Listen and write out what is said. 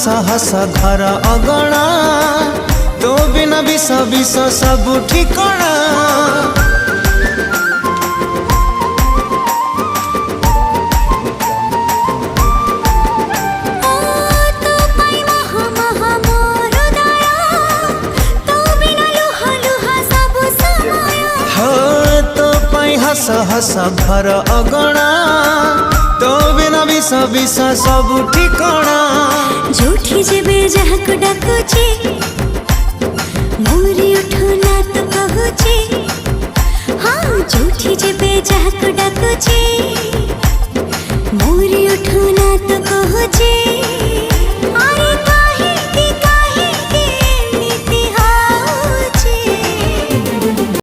हस हस घर अगणा तो बिना विष विष सब ठिकणा। हस हस घर अगणा तो बिना विष विष सब ठिकणा। जोठी जेबे जहक डाकुचे मोरी उठो ना तो कहूचे। हाँ जोठी जेबे जहक डाकुचे